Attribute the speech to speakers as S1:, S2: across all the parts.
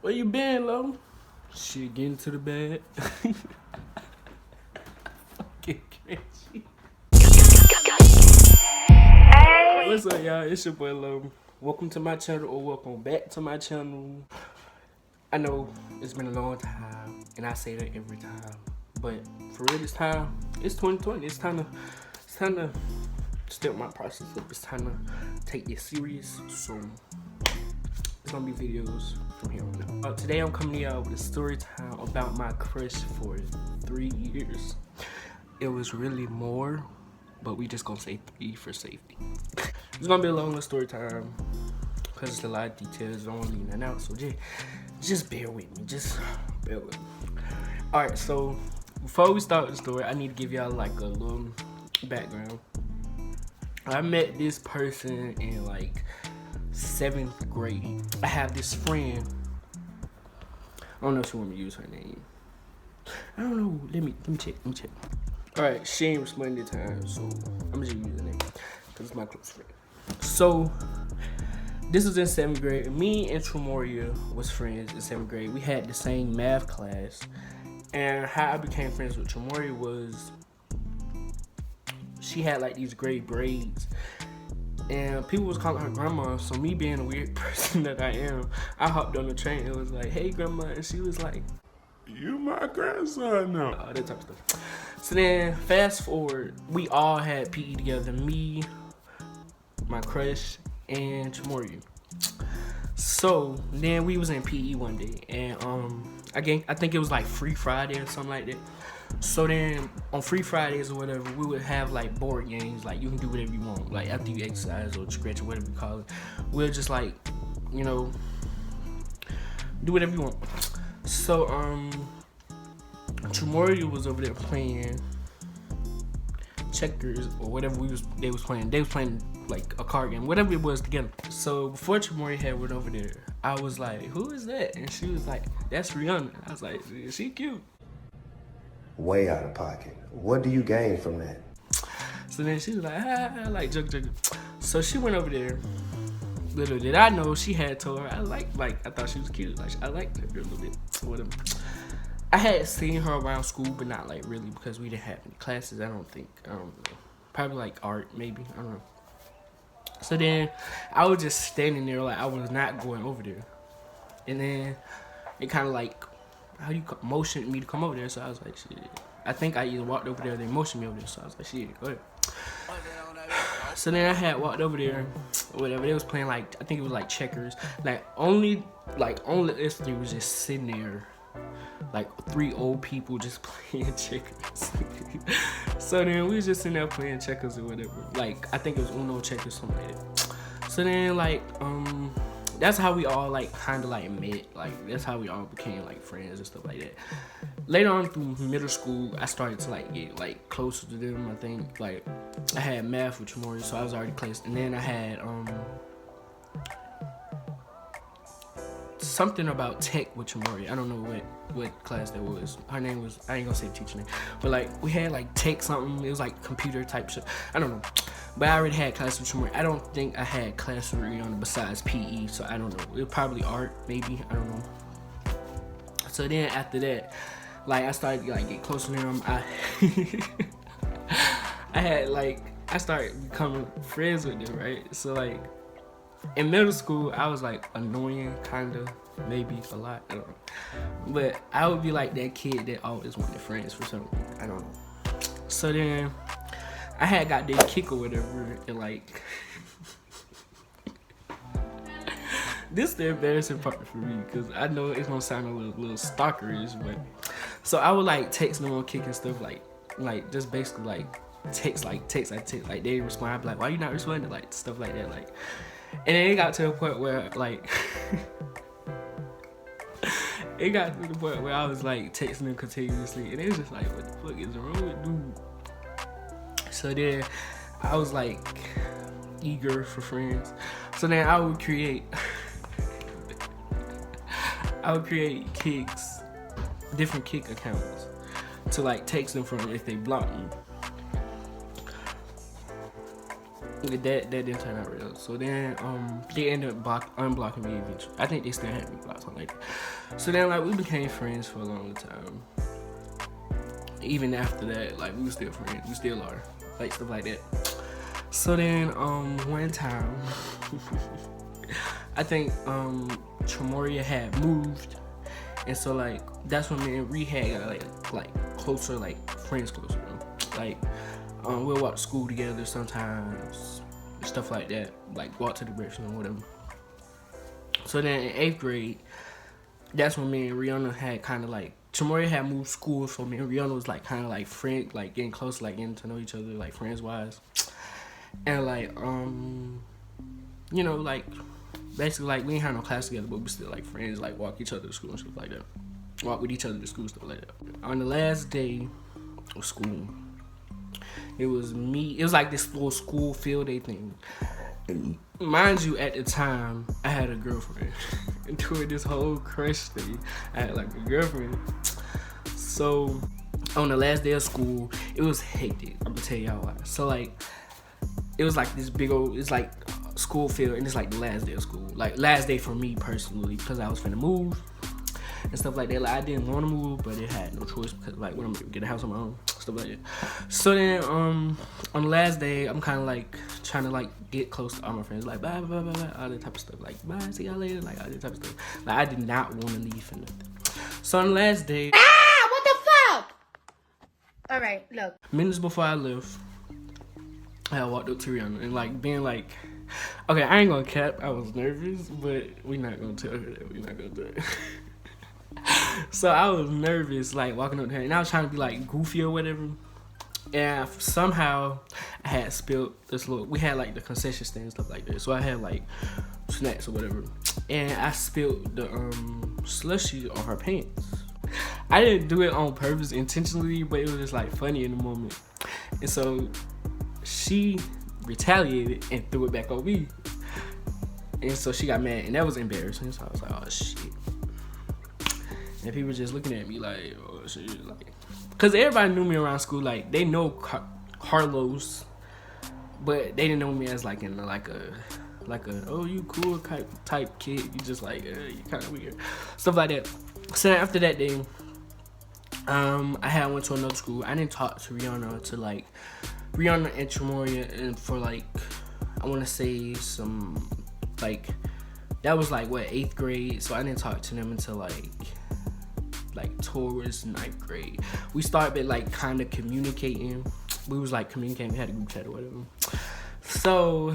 S1: Where you been, Lo? Shit, getting to the bed. Fucking crazy. What's up, y'all? It's your boy Lo. Welcome to my channel, or welcome back to my channel. I know it's been a long time, and I say that every time, but for real this time, it's 2020. It's time to step my process up. It's time to take this serious. So it's gonna be videos from here on out. Today I'm coming to y'all with a story time about my crush for 3 years. It was really more, but we just gonna say 3 for safety. It's gonna be a longer story time because it's a lot of details. I don't want to leave nothing out, so just bear with me. Just bear with me. All right, so before we start the story, I need to give y'all like a little background. I met this person in like 7th grade. I have this friend. I don't know if she want me to use her name. I don't know. Let me check. All right, she ain't responding this time, so I'm just using her name because it's my close friend. So this was in 7th grade. Me and Tremoria was friends in 7th grade. We had the same math class, and how I became friends with Tremoria was she had like these great braids. And people was calling her grandma, so me being a weird person that I am, I hopped on the train and was like, hey grandma, and she was like,
S2: you my grandson now.
S1: all that type of stuff. So then, fast forward, we all had PE together, me, my crush, and Tremoria. So then we was in PE one day, and I think it was like Free Friday or something like that. So then on Free Fridays or whatever, we would have like board games, like you can do whatever you want, like after you exercise or stretch or whatever you call it. We'll just like, you know, do whatever you want. So Tremoria was over there playing checkers or whatever they was playing. They was playing like a card game, whatever it was together. So before Tremoria had went over there, I was like, who is that? And she was like, that's Rihanna. I was like, she cute.
S3: Way out of pocket. What do you gain from that?
S1: So then she was like, like joke. So she went over there. Little did I know, she had told her I thought she was cute. Like I liked her a little bit, whatever. I had seen her around school, but not like really because we didn't have any classes. I don't know. Probably like art, maybe. I don't know. So then I was just standing there like I was not going over there. And then it kind of like, how you motioned me to come over there, so I was like, shit. I think I either walked over there or they motioned me over there, so I was like, shit, go ahead. So then I had walked over there, whatever, they was playing like, I think it was like checkers. Only us three was just sitting there, like 3 old people just playing checkers. So then we was just sitting there playing checkers or whatever. Like, I think it was Uno checkers, something like that. So then like, that's how we all like kind of like met. Like that's how we all became like friends and stuff like that. Later on through middle school, I started to like get like closer to them. I think like I had math with Tremoria, so I was already close. And then I had something about tech with Tremoria. I don't know what class that was. Her name was, I ain't gonna say the teacher name, but like we had like tech something. It was like computer type shit. I don't know. But I already had class with Tremoria. I don't think I had class with Rihanna besides PE, so I don't know. It was probably art, maybe. I don't know. So then after that, like I started like get closer to them. I started becoming friends with them, right? So like in middle school, I was like annoying, kinda, maybe a lot. I don't know. But I would be like that kid that always wanted friends for something. I don't know. So then I had got that kick or whatever, and like this is the embarrassing part for me because I know it's gonna sound a little stalkerish, but so I would like text them on Kick and stuff like just basically like text like they respond, I'd be like, why you not responding, like stuff like that, like. And then it got to a point where like it got to the point where I was like texting them continuously, and it was just like, what the fuck is wrong with dude? So then I was like eager for friends. So then I would create kicks, different kick accounts to like text them from if they block me. That didn't turn out real. So then they ended up unblocking me eventually. I think they still had me blocked, something like that. So then like we became friends for a long time. Even after that, like we were still friends. We still are. Like stuff like that. So then one time I think Tremoria had moved, and so like that's when me and Ree had like closer, like friends closer. Like we'll walk to school together sometimes, stuff like that. Like walk to the direction or whatever. So then in 8th grade, that's when me and Rihanna had kind of like, Tremoria had moved school, so me and Rihanna was like kind of like friend, like getting close, like getting to know each other, like friends wise. And like you know, like basically like we ain't had no class together, but we still like friends, like walk each other to school and stuff like that. Walk with each other to school, stuff like that. On the last day of school, it was me. It was like this little school field day thing. And mind you, at the time, I had a girlfriend. And during this whole crush thing, I had like a girlfriend. So on the last day of school, it was hectic. I'm gonna tell y'all why. So like, it was like this big old, it's like school field, and it's like the last day of school. Like last day for me personally, because I was finna move and stuff like that. Like I didn't want to move, but it had no choice because like when I'm gonna get a house on my own, stuff like that. So then on the last day, I'm kind of like trying to like get close to all my friends, like bye bye bye bye, all that type of stuff, like bye, see y'all later, like all that type of stuff. Like I did not want to leave for nothing. So on the last day,
S4: what the fuck? All right, look.
S1: Minutes before I left, I walked up to Rihanna and like being like, okay, I ain't gonna cap, I was nervous, but we not gonna tell her that, we not gonna do it. So I was nervous, like walking up to her, and I was trying to be like goofy or whatever. And somehow I had spilled this little, we had like the concession stand and stuff like that. So I had like snacks or whatever. And I spilled the slushy on her pants. I didn't do it on purpose intentionally, but it was just like funny in the moment. And so she retaliated and threw it back on me. And so she got mad, and that was embarrassing. So I was like, oh shit. And people just looking at me like, oh shit, like, cause everybody knew me around school. Like they know Carlos, but they didn't know me as like in like a oh you cool type kid. You just like you kind of weird, stuff like that. So after that day, I went to another school. I didn't talk to Rihanna and Tremoria, and for like I want to say some like that was like what 8th grade. So I didn't talk to them until like towards 9th grade. We started like kind of communicating. We was like communicating, we had a group chat or whatever. So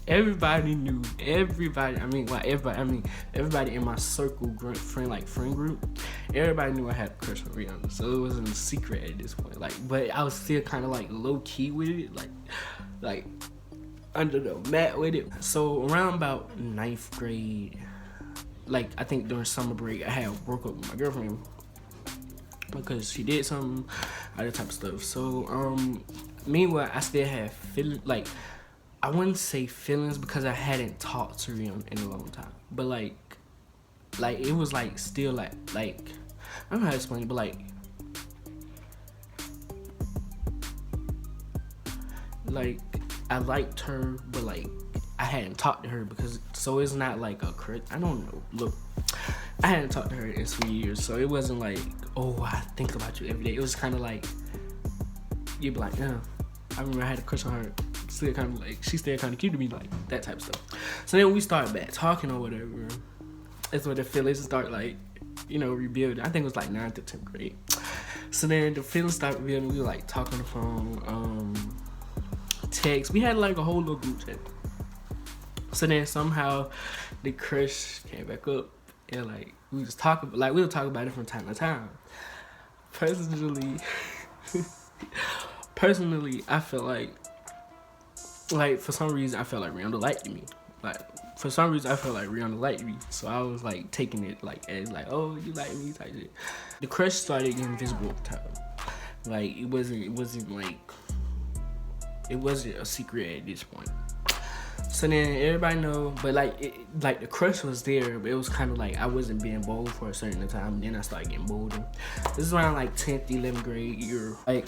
S1: everybody knew, everybody in my circle, friend group, everybody knew I had a crush on Rihanna. So it wasn't a secret at this point. Like, but I was still kind of like low key with it, like under the mat with it. So around about 9th grade, like I think during summer break, I had broke up with my girlfriend because she did something, all that type of stuff. So meanwhile, I still had feelings, like I wouldn't say feelings because I hadn't talked to Rihanna in a long time, but like it was like still like I don't know how to explain it, but like I liked her, but like I hadn't talked to her because, so it's not like a crush. I don't know. Look, I hadn't talked to her in 3 years, so it wasn't like, oh, I think about you every day. It was kind of like, you'd be like, yeah. I remember I had a crush on her. Still kind of like, she still kind of cute to me, like that type of stuff. So then we started back talking or whatever. That's where the feelings start like, you know, rebuilding. I think it was like 9th to 10th grade. So then the feelings started rebuilding. We were like talking on the phone, text. We had like a whole little group chat. So then somehow the crush came back up, and like we just talk about, like we'll talk about it from time to time. Personally, I felt like for some reason I felt like Rihanna liked me. Like for some reason I felt like Rihanna liked me, so I was like taking it like as like, oh, you like me type shit. The crush started getting visible at the time. Like it wasn't a secret at this point. So then everybody know, but like the crush was there, but it was kind of like I wasn't being bold for a certain time. Then I started getting bolder. This is around like 10th, 11th grade year. Like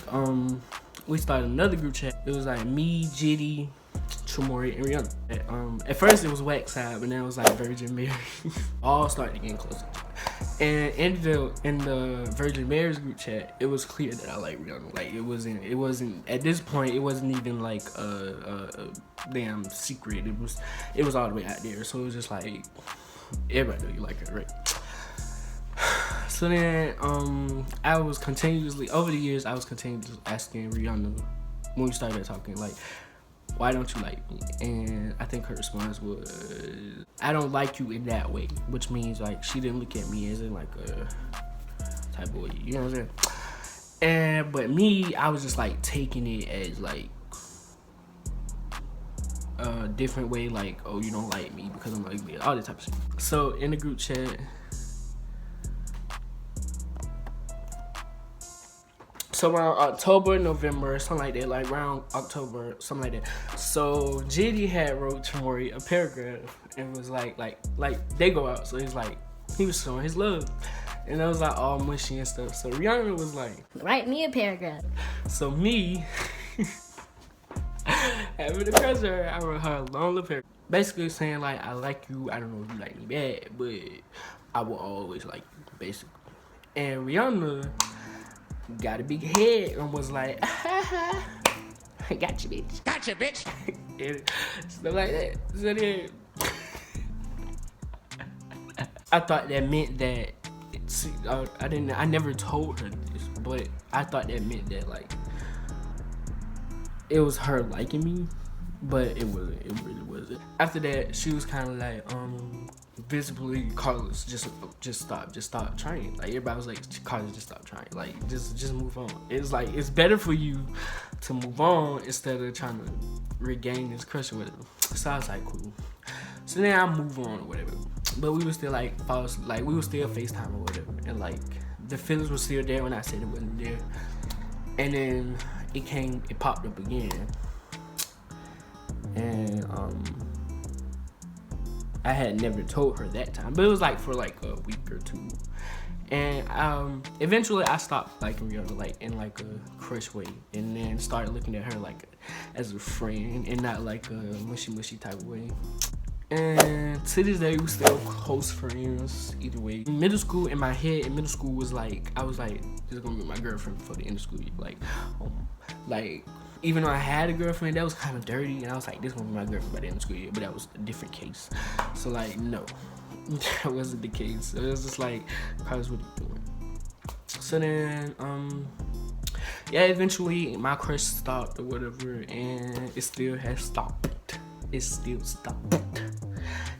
S1: we started another group chat. It was like me, Jitty, Tremoria and Rihanna. At first it was Waxside, but then it was like Virgin Mary. All started getting closer. And in the Virgin Mary's group chat, it was clear that I like Rihanna. Like it wasn't at this point, it wasn't even like a damn secret. It was all the way out there. So it was just like everybody know you like her, right? So then I was continuously over the years asking Rihanna when we started talking, like, why don't you like me? And I think her response was, I don't like you in that way, which means like she didn't look at me as in like a type of way, you know what I'm saying? But me, I was just like taking it as like a different way, like, oh, you don't like me because I'm ugly, all that type of shit. So in the group chat, so around October, November, something like that, like around October, something like that. So JD had wrote Tremoria a paragraph and was like they go out. So he's like, he was showing his love. And I was like all mushy and stuff. So Rihanna was like,
S5: write me a paragraph.
S1: So me, having a crush on her, I wrote her a long little paragraph. Basically saying like, I like you, I don't know if you like me bad, but I will always like you, basically. And Rihanna got a big head and was like, I got you, bitch.
S6: Gotcha, bitch.
S1: And stuff like that. So then, I thought that meant that, I never told her this, but I thought that meant that like, it was her liking me, but it wasn't, it really wasn't. After that, she was kind of like, visibly, Carlos, just stop trying. Like everybody was like, Carlos, just stop trying. Like just move on. It's like it's better for you to move on instead of trying to regain this crush or whatever. So I was like, cool. So then I move on or whatever. But we were still like we were still FaceTime or whatever, and like the feelings were still there when I said it wasn't there. And then it popped up again, and I had never told her that time, but it was like for like a week or two. And eventually I stopped liking Rihanna like in like a crush way, and then started looking at her like as a friend and not like a mushy type of way. And to this day, we still close friends either way. In middle school, in my head, in middle school was like, I was like, this is gonna be my girlfriend for the end of school year. Like, even though I had a girlfriend, that was kind of dirty, and I was like, this is gonna be my girlfriend by the end of school year, but that was a different case. So like, no, that wasn't the case. So it was just like, Carlos, what are you doing? So then, yeah, eventually my crush stopped or whatever, and it still has stopped. It still stopped.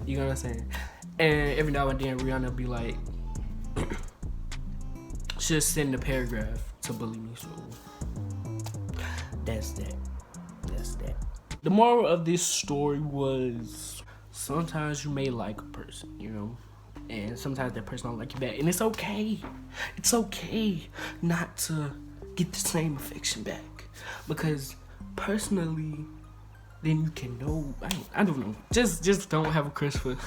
S1: You know what I'm saying? And every now and then Rihanna be like, she'll send a paragraph to bully me, so that's that. The moral of this story was, sometimes you may like a person, you know, and sometimes that person don't like you back, and it's okay. It's okay not to get the same affection back, because personally, then you can know. I don't know. Just don't have a crush for.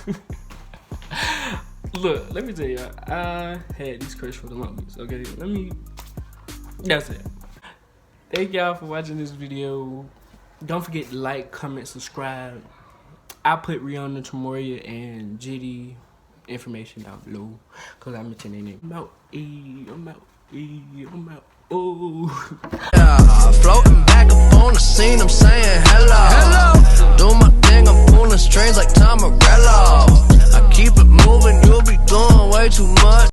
S1: Look, let me tell y'all. I had these crush for the longest. Okay, that's it. Thank y'all for watching this video. Don't forget to like, comment, subscribe. I put Rihanna, Tremoria, and JD information down below, cause I mentioned their name. I'm out. Oh.
S7: Floating back up on the scene, I'm saying hello. Do my thing, I'm pulling strings like Tom Morello. I keep it moving, you'll be doing way too much.